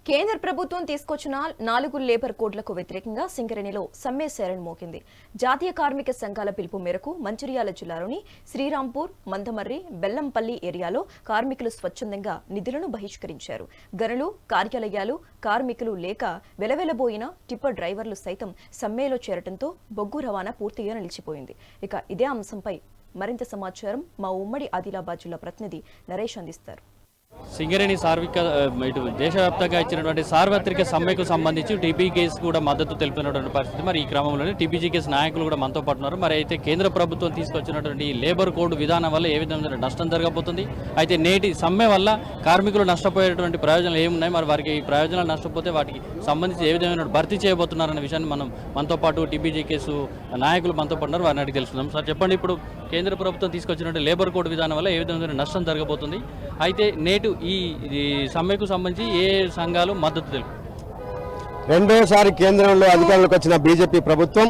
కేంద్ర ప్రభుత్వం తీసుకొచ్చిన 4 లేబర్ కోడ్లకు వ్యతిరేకంగా సింగరేణిలో సమ్మె సేరన్ మోగింది. జాతీయ కార్మిక సంఘాల పిలుపు మేరకు మంచిర్యాల జిల్లాలోని శ్రీరాంపూర్, మందమర్రి, బెల్లంపల్లి ఏరియాలో కార్మికులు స్వచ్ఛందంగా నిధులను బహిష్కరించారు. గనులు, కార్యాలయాలు, కార్మికులు లేక వెలవెలబోయిన టిప్పర్ డ్రైవర్లు సైతం సమ్మెలో చేరటంతో బొగ్గు రవాణా పూర్తిగా నిలిచిపోయింది. ఇక ఇదే అంశంపై మరింత సమాచారం మా ఉమ్మడి ఆదిలాబాద్ జిల్లా ప్రతినిధి నరేష్ అందిస్తారు. సింగరేణి ఇటు దేశవ్యాప్తంగా ఇచ్చినటువంటి సార్వత్రిక సమ్మెకు సంబంధించి టీబీజీకేఎస్ కూడా మద్దతు తెలుపుతున్నటువంటి పరిస్థితి. మరి ఈ క్రమంలోనే టీబీజీకేఎస్ నాయకులు కూడా మనతో పాటు ఉన్నారు. మరి అయితే కేంద్ర ప్రభుత్వం తీసుకొచ్చినటువంటి లేబర్ కోడ్ విధానం వల్ల ఏ విధంగా నష్టం జరగబోతుంది, అయితే నేటి సమ్మె వల్ల కార్మికులు నష్టపోయేటువంటి ప్రయోజనాలు ఏమున్నాయి, మరి వారికి ఈ ప్రయోజనాలు నష్టపోతే వాటికి సంబంధించి ఏ విధమైన భర్తీ చేయబోతున్నారనే విషయాన్ని మనతో పాటు టీబీజీకేఎస్ నాయకులు మనతో పాటు ఉన్నారు. వారిని అడిగి తెలుసుకుందాం. సార్ చెప్పండి, ఇప్పుడు కేంద్ర ప్రభుత్వం తీసుకొచ్చినటువంటి లేబర్ కోడ్ విధానం వల్ల ఏ విధమైన నష్టం జరగబోతుంది, అయితే నేటి ఈ సమ్మెకు సంబంధించి ఏ సంఘాలు మద్దతు తెలుపు? రెండోసారి కేంద్రంలో అధికారంలోకి వచ్చిన బీజేపీ ప్రభుత్వం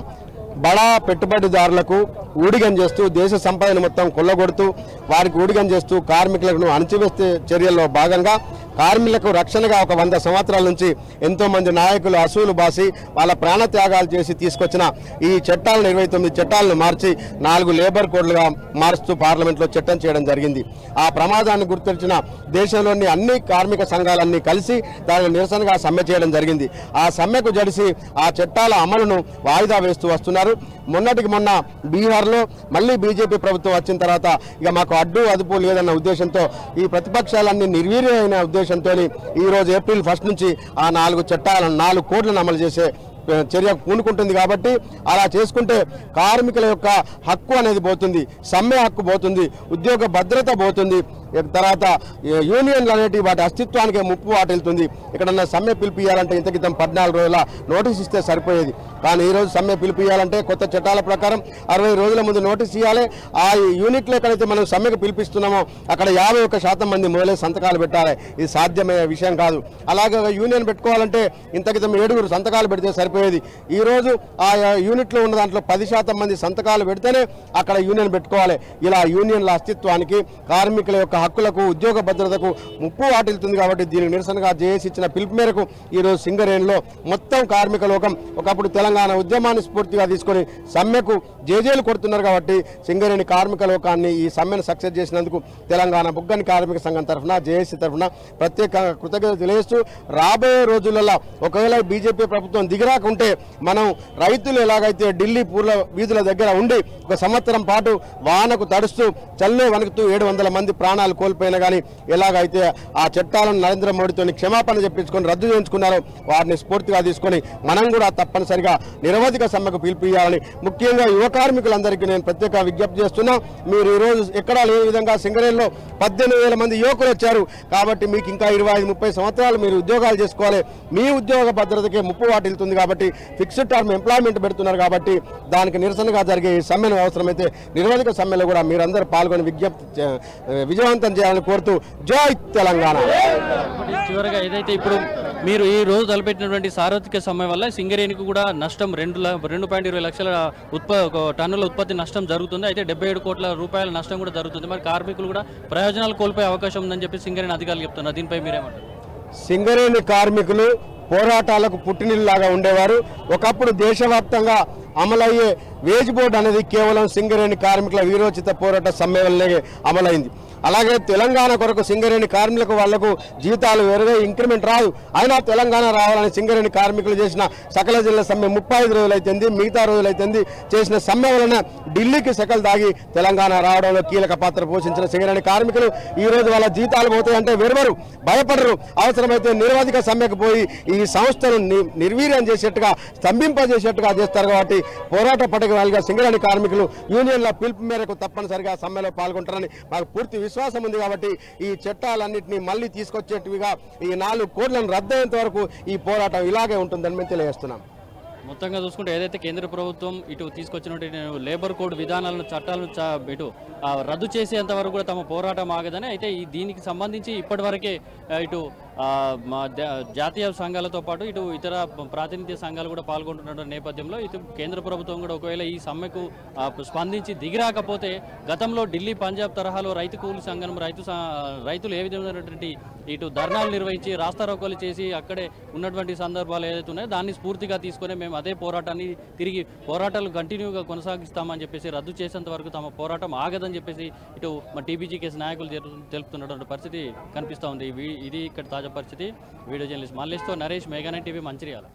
బడా పెట్టుబడిదారులకు ఊడిగం చేస్తూ దేశ సంపదను మొత్తం కొల్లగొడుతూ వారికి ఊడిగం చేస్తూ కార్మికులను అణచివేసే చర్యల్లో భాగంగా కార్మికులకు రక్షణగా ఒక 100 సంవత్సరాల నుంచి ఎంతోమంది నాయకులు అసూలు బాసి వాళ్ళ ప్రాణత్యాగాలు చేసి తీసుకొచ్చిన ఈ చట్టాలను 29 చట్టాలను మార్చి 4 లేబర్ కోడ్లుగా మారుస్తూ పార్లమెంట్లో చట్టం చేయడం జరిగింది. ఆ ప్రమాదాన్ని గుర్తించిన దేశంలోని అన్ని కార్మిక సంఘాలన్నీ కలిసి దానికి నిరసనగా సమ్మె చేయడం జరిగింది. ఆ సమ్మెకు జడిసి ఆ చట్టాల అమలును వాయిదా వేస్తూ వస్తున్నారు. మొన్నటికి మొన్న బీహార్లో మళ్ళీ బీజేపీ ప్రభుత్వం వచ్చిన తర్వాత ఇక మాకు అడ్డు అదుపు లేదన్న ఉద్దేశంతో ఈ ప్రతిపక్షాలన్నీ నిర్వీర్యమైన ఉద్దేశంతో ఈరోజు ఏప్రిల్ 1 నుంచి ఆ 4 చట్టాలను 4 కోడ్లను అమలు చేసే చర్య పూనుకుంటుంది. కాబట్టి అలా చేసుకుంటే కార్మికుల యొక్క హక్కు అనేది పోతుంది, సమ్మె హక్కు పోతుంది, ఉద్యోగ భద్రత పోతుంది, తర్వాత యూనియన్లు అనేటివి వాటి అస్తిత్వానికి ముప్పు వాటిల్తుంది. ఇక్కడ సమ్మె పిలిపియాలంటే ఇంత క్రితం 14 రోజుల నోటీస్ ఇస్తే సరిపోయేది. కానీ ఈరోజు సమ్మె పిలిపియాలంటే కొత్త చట్టాల ప్రకారం 60 రోజుల ముందు నోటీస్ ఇవ్వాలి. ఆ యూనిట్లో ఎక్కడైతే మనం సమ్మెకు పిలిపిస్తున్నామో అక్కడ 51% మంది మొదలై సంతకాలు పెట్టాలి. ఇది సాధ్యమయ్యే విషయం కాదు. అలాగే యూనియన్ పెట్టుకోవాలంటే ఇంత క్రితం 7 సంతకాలు పెడితే సరిపోయేది. ఈరోజు ఆ యూనిట్లో ఉన్న దాంట్లో 10% మంది సంతకాలు పెడితేనే అక్కడ యూనియన్ పెట్టుకోవాలి. ఇలా యూనియన్ల అస్తిత్వానికి, కార్మికుల యొక్క హక్కులకు, ఉద్యోగ భద్రతకు ముప్పు వాటిల్తుంది. కాబట్టి దీనికి నిరసనగా జేఏసీ ఇచ్చిన పిలుపు మేరకు ఈరోజు సింగరేణిలో మొత్తం కార్మిక లోకం ఒకప్పుడు తెలంగాణ ఉద్యమాన్ని స్ఫూర్తిగా తీసుకొని సమ్మెకు జేజేలు కొడుతున్నారు. కాబట్టి సింగరేణి కార్మిక లోకాన్ని ఈ సమ్మెను సక్సెస్ చేసినందుకు తెలంగాణ బుగ్గని కార్మిక సంఘం తరఫున, జేఏసీ తరఫున ప్రత్యేక కృతజ్ఞతలు తెలియజేస్తూ రాబోయే రోజులలో ఒకవేళ బీజేపీ ప్రభుత్వం దిగిరాకుంటే మనం రైతులు ఎలాగైతే ఢిల్లీ పూర్ల వీధుల దగ్గర ఉండి 1 సంవత్సరం పాటు వానకు తడుస్తూ చల్లే వణుకుతూ 700 మంది ప్రాణాలు కోల్పోయినా కానీ ఎలాగైతే ఆ చట్టాలను నరేంద్ర మోడీతో క్షమాపణ చెప్పించుకొని రద్దు చేయించుకున్నారో వారిని స్ఫూర్తిగా తీసుకొని మనం కూడా తప్పనిసరిగా నిరవధిక సమ్మెకు పిలిపియాలని ముఖ్యంగా యువ కార్మికులందరికీ నేను ప్రత్యేక విజ్ఞప్తి చేస్తున్నా. మీరు ఈరోజు ఎక్కడా లేని విధంగా సింగరేణిలో 18,000 మంది యువకులు వచ్చారు. కాబట్టి మీకు ఇంకా 25-30 సంవత్సరాలు మీరు ఉద్యోగాలు చేసుకోవాలి. మీ ఉద్యోగ భద్రతకే ముప్పు వాటిల్తుంది. కాబట్టి ఫిక్స్డ్ టర్మ్ ఎంప్లాయ్మెంట్ పెడుతున్నారు. కాబట్టి దానికి నిరసనగా జరిగే ఈ సమ్మెను అవసరమైతే నిరవధిక సమ్మెలో కూడా మీరందరూ పాల్గొని విజయవంతం చేయాలని కోరుతూ జై తెలంగాణ. చివరిగా ఏదైతే ఇప్పుడు మీరు ఈ రోజు తలపెట్టినటువంటి సార్వత్రిక సమ్మె వల్ల సింగరేణికి కూడా నష్టం 2.20 లక్షల టన్నుల ఉత్పత్తి నష్టం జరుగుతుంది. అయితే 77 కోట్ల రూపాయల నష్టం కూడా జరుగుతుంది. మరి కార్మికులు కూడా ప్రయోజనాలు కోల్పోయే అవకాశం ఉందని చెప్పి సింగరేణి అధికారులు చెప్తున్నారు. దీనిపై మీరేమంటారు? సింగరేణి కార్మికులు పోరాటాలకు పుట్టినిల్లాగా ఉండేవారు. ఒకప్పుడు దేశవ్యాప్తంగా అమలయ్యే వేజ్ బోర్డు అనేది కేవలం సింగరేణి కార్మికుల వీరోచిత పోరాట సమ్మె వల్లే అమలైంది. అలాగే తెలంగాణ కొరకు సింగరేణి కార్మికులకు వాళ్లకు జీతాలు వేరుగా ఇంక్రిమెంట్ రాదు. అయినా తెలంగాణ రావాలని సింగరేణి కార్మికులు చేసిన సకల జిల్లా సమ్మె 35 రోజులైతుంది. మిగతా రోజులైతుంది చేసిన సమ్మె వలన ఢిల్లీకి సకలు దాగి తెలంగాణ రావడంలో కీలక పాత్ర పోషించిన సింగరేణి కార్మికులు ఈ రోజు వాళ్ళ జీతాలు పోతాయంటే వెరువరు, భయపడరు. అవసరమైతే నిరవధిక సమ్మెకు పోయి ఈ సంస్థను నిర్వీర్యం చేసేట్టుగా, స్తంభింపజేసేట్టుగా చేస్తారు. కాబట్టి పోరాట పటకగా సింగరేణి కార్మికులు యూనియన్ల పిలుపు మేరకు తప్పనిసరిగా సమ్మెలో పాల్గొంటారని మాకు పూర్తి విశ్వాసం ఉంది. కాబట్టి ఈ చట్టాలన్నింటినీ మళ్ళీ తీసుకొచ్చేట్టుగా ఈ 4 కోడ్లను రద్దయ్యేంత వరకు ఈ పోరాటం ఇలాగే ఉంటుందని మేము తెలియజేస్తున్నాం. మొత్తంగా చూసుకుంటే ఏదైతే కేంద్ర ప్రభుత్వం ఇటు తీసుకొచ్చినటువంటి లేబర్ కోడ్ విధానాలను, చట్టాలను ఇటు రద్దు చేసేంత వరకు కూడా తమ పోరాటం ఆగదని, అయితే దీనికి సంబంధించి ఇప్పటివరకే ఇటు జాతీయ సంఘాలతో పాటు ఇటు ఇతర ప్రాతినిధ్య సంఘాలు కూడా పాల్గొంటున్న నేపథ్యంలో ఇటు కేంద్ర ప్రభుత్వం కూడా ఒకవేళ ఈ సమ్మెకు స్పందించి దిగిరాకపోతే గతంలో ఢిల్లీ పంజాబ్ తరహాలో రైతు కూలి సంఘం రైతులు ఏ విధమైనటువంటి ఇటు ధర్నాలు నిర్వహించి రాస్తారోకోలు చేసి అక్కడే ఉన్నటువంటి సందర్భాలు ఏదైతే ఉన్నాయో దాన్ని స్ఫూర్తిగా తీసుకొని మేము అదే పోరాటాన్ని తిరిగి పోరాటాలు కంటిన్యూగా కొనసాగిస్తామని చెప్పేసి రద్దు చేసేంత వరకు తమ పోరాటం ఆగదని చెప్పేసి ఇటు టీబీజీకేఎస్ నాయకులు తెలుపుతున్నటువంటి పరిస్థితి కనిపిస్తూ ఉంది. ఇది ఇక్కడ తాజా పరిస్థితి. వీడియో జర్నలిస్ట్ మల్లేష్తో నరేష్, మెగానైట్ టీవీ, మంచిర్యాల.